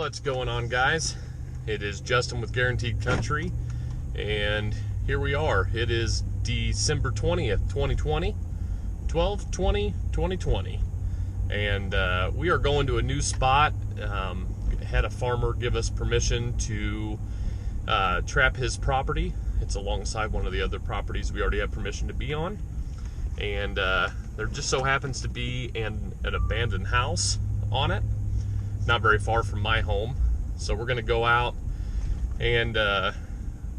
What's going on, guys? It is Justin with Guaranteed Country, and here we are. It is December 20th, 2020, 12/20/2020, and we are going to a new spot. Had a farmer give us permission to trap his property. It's alongside one of the other properties we already have permission to be on, and there just so happens to be an abandoned house on it, not very far from my home. So we're going to go out and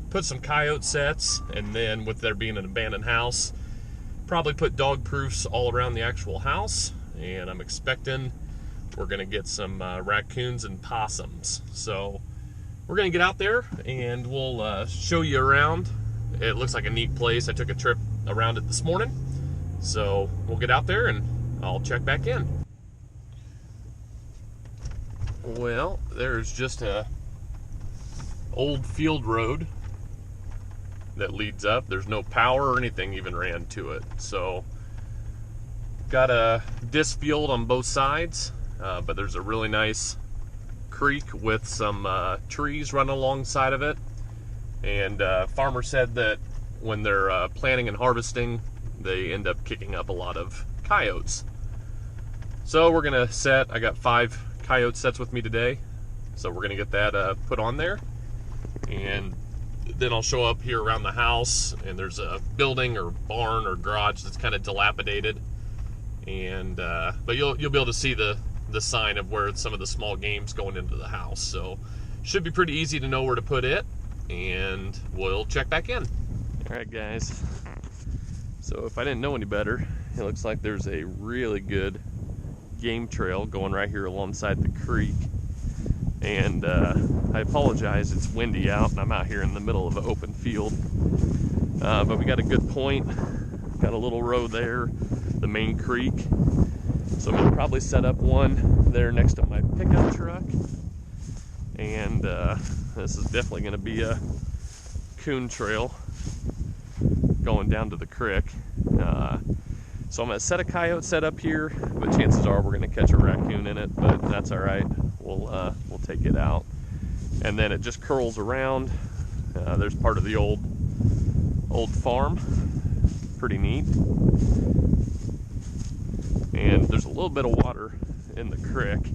put some coyote sets, and then with there being an abandoned house, probably put dog proofs all around the actual house. And I'm expecting we're going to get some raccoons and possums. So we're going to get out there and we'll show you around. It looks like a neat place. I took a trip around it this morning. So we'll get out there and I'll check back in. Well, there's just a old field road that leads up. There's no power or anything even ran to it. So got a disc field on both sides, but there's a really nice creek with some trees running alongside of it. And farmer said that when they're planting and harvesting, they end up kicking up a lot of coyotes. So we're gonna set, I got 5 coyote sets with me today, so we're gonna get that put on there, and then I'll show up here around the house, and there's a building or barn or garage that's kind of dilapidated, and but you'll be able to see the sign of where some of the small game's going into the house. So should be pretty easy to know where to put it, and we'll check back in. All right, guys, so if I didn't know any better, it looks like there's a really good game trail going right here alongside the creek. And I apologize, it's windy out and I'm out here in the middle of an open field, but we got a good point, got a little road there, the main creek. So I'm gonna probably set up one there next to my pickup truck, and this is definitely gonna be a coon trail going down to the creek. So I'm gonna set a coyote set up here, but chances are we're gonna catch a raccoon in it, but that's all right. We'll take it out. And then it just curls around. There's part of the old farm. Pretty neat. And there's a little bit of water in the creek.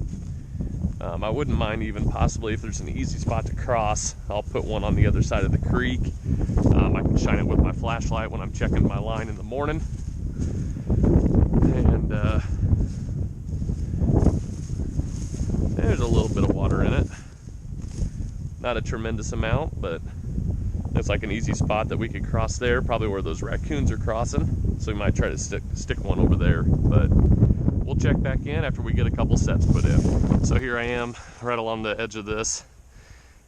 I wouldn't mind even possibly if there's an easy spot to cross, I'll put one on the other side of the creek. I can shine it with my flashlight when I'm checking my line in the morning. And there's a little bit of water in it. Not a tremendous amount, but it's like an easy spot that we could cross there, probably where those raccoons are crossing. So we might try to stick one over there, but we'll check back in after we get a couple sets put in. So here I am right along the edge of this,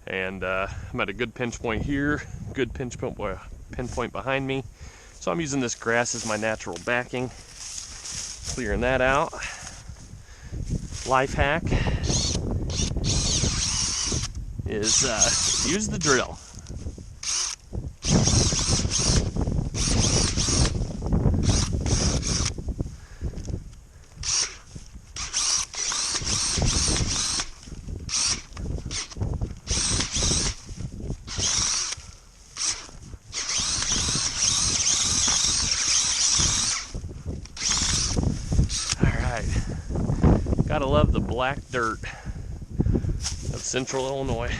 and I'm at a good pinch point here, good pinpoint behind me. So I'm using this grass as my natural backing, clearing that out. Life hack is use the drill. Gotta love the black dirt of central Illinois.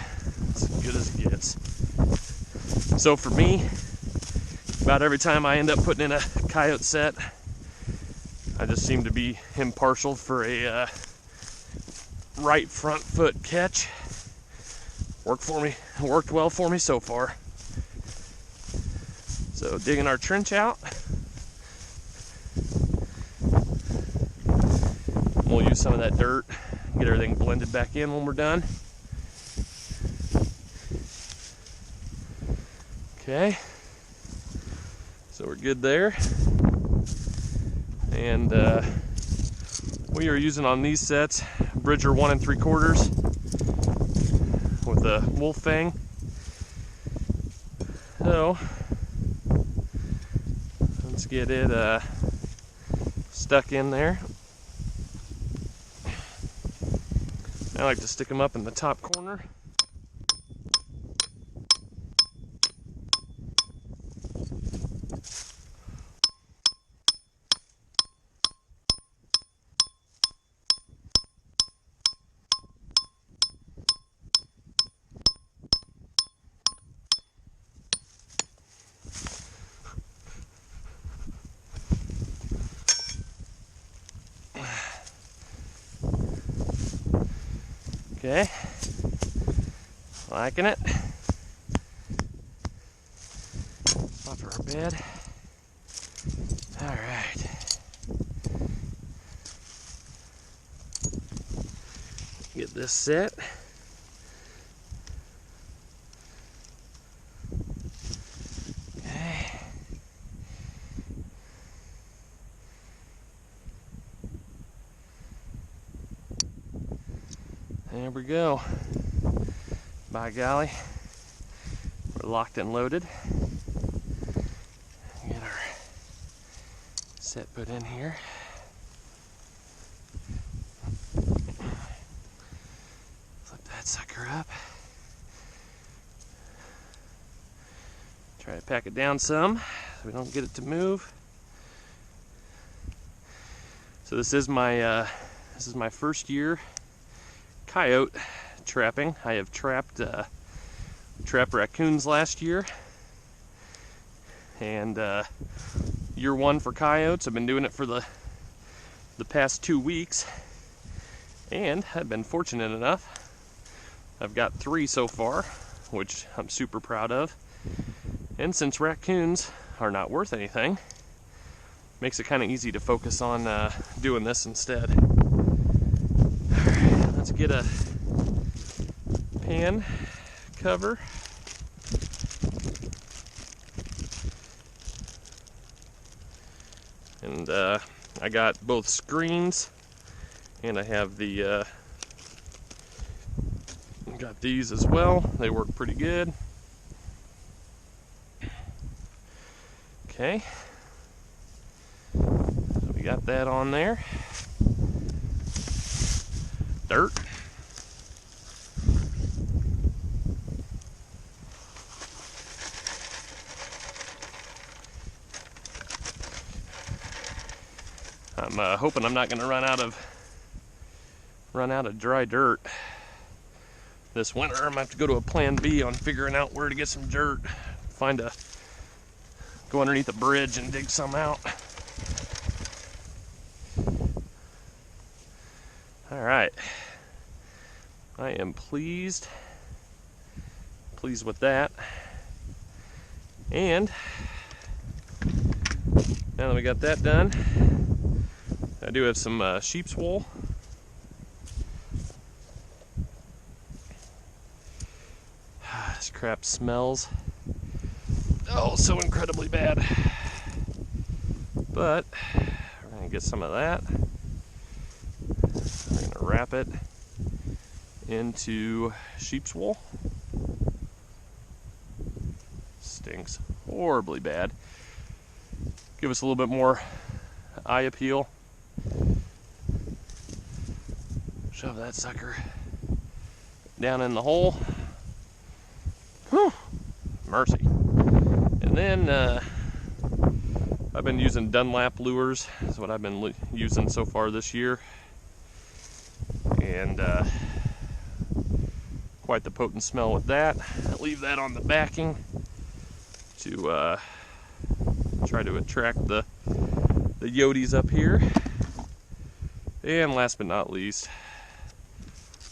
It's as good as it gets. So for me, about every time I end up putting in a coyote set, I just seem to be impartial for a right front foot catch. Worked well for me so far. So digging our trench out. We'll use some of that dirt, get everything blended back in when we're done. Okay, so we're good there. And we are using on these sets Bridger 1 3/4 with a wolf fang. So let's get it stuck in there. I like to stick them up in the top corner. Okay, liking it. Off our bed. All right. Get this set. Okay. There we go. By golly, we're locked and loaded. Get our set put in here. Flip that sucker up. Try to pack it down some so we don't get it to move. So this is my first year coyote trapping. I have trapped raccoons last year, and year one for coyotes. I've been doing it for the past 2 weeks, and I've been fortunate enough. I've got 3 so far, which I'm super proud of. And since raccoons are not worth anything, makes it kind of easy to focus on doing this instead. Alright, let's get a pan cover. And I got both screens, and I have the got these as well. They work pretty good. Okay, so we got that on there. Dirt. I'm hoping I'm not going to run out of dry dirt this winter. I'm going to have to go to a plan B on figuring out where to get some dirt. Go underneath a bridge and dig some out. All right. I am pleased with that. And now that we got that done, I do have some sheep's wool. This crap smells so incredibly bad. But we're gonna get some of that. We're gonna wrap it into sheep's wool. Stinks horribly bad. Give us a little bit more eye appeal. Shove that sucker down in the hole. Whew, mercy. And then I've been using Dunlap lures. That's what I've been using so far this year. And quite the potent smell with that. I leave that on the backing to try to attract the Yotes up here. And last but not least,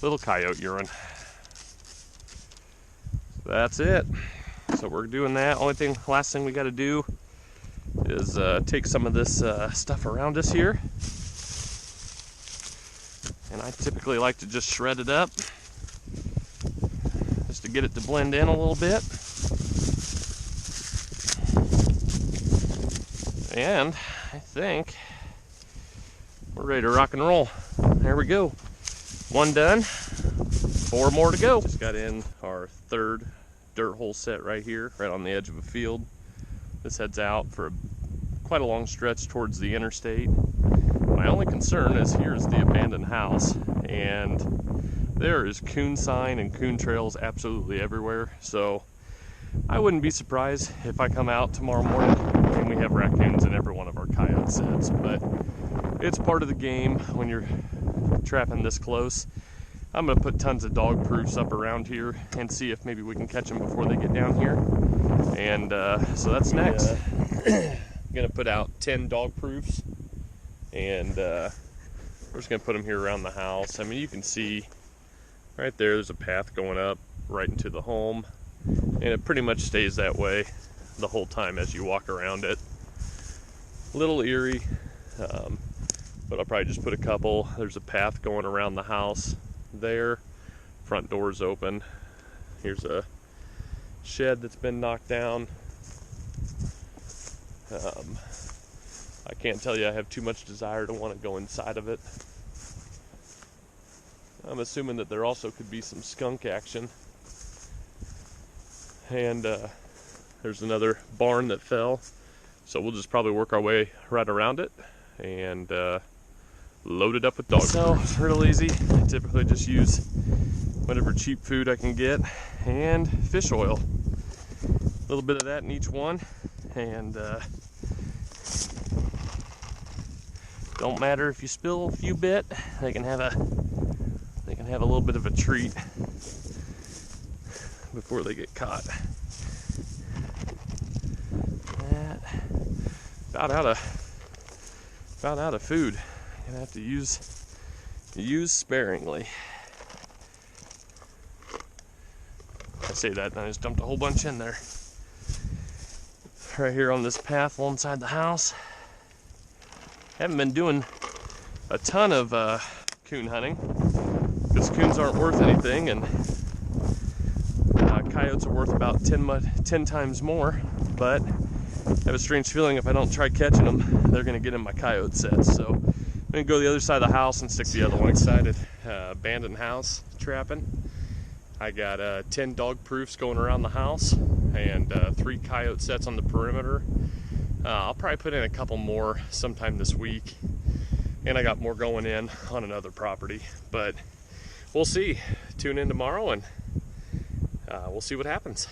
little coyote urine. So that's it. So we're doing that. Last thing we got to do is take some of this stuff around us here. And I typically like to just shred it up just to get it to blend in a little bit. And I think we're ready to rock and roll. There we go. 1 done, 4 more to go. Just got in our 3rd dirt hole set right here, right on the edge of a field. This heads out for quite a long stretch towards the interstate. My only concern is here's the abandoned house, and there is coon sign and coon trails absolutely everywhere. So I wouldn't be surprised if I come out tomorrow morning and we have raccoons in every one of our coyote sets. But it's part of the game when you're trapping this close. I'm gonna put tons of dog proofs up around here and see if maybe we can catch them before they get down here. And so that's next. I'm gonna put out 10 dog proofs, and we're just gonna put them here around the house. I mean, you can see right there's a path going up right into the home, and it pretty much stays that way the whole time as you walk around it. A little eerie, but I'll probably just put a couple. There's a path going around the house there. Front door's open. Here's a shed that's been knocked down. I can't tell you I have too much desire to want to go inside of it. I'm assuming that there also could be some skunk action. And there's another barn that fell. So we'll just probably work our way right around it and load it up with dog food. So, real easy. I typically just use whatever cheap food I can get and fish oil. A little bit of that in each one, and don't matter if you spill a few bit. They can have a little bit of a treat before they get caught. About out of food. Gonna have to use sparingly. I say that and I just dumped a whole bunch in there. Right here on this path alongside the house. Haven't been doing a ton of coon hunting because coons aren't worth anything, and coyotes are worth about 10 times more. But I have a strange feeling if I don't try catching them, they're gonna get in my coyote sets. So I'm gonna go to the other side of the house and stick the other one. Excited. Abandoned house trapping. I got 10 dog proofs going around the house and 3 coyote sets on the perimeter. I'll probably put in a couple more sometime this week, and I got more going in on another property, but we'll see. Tune in tomorrow and we'll see what happens.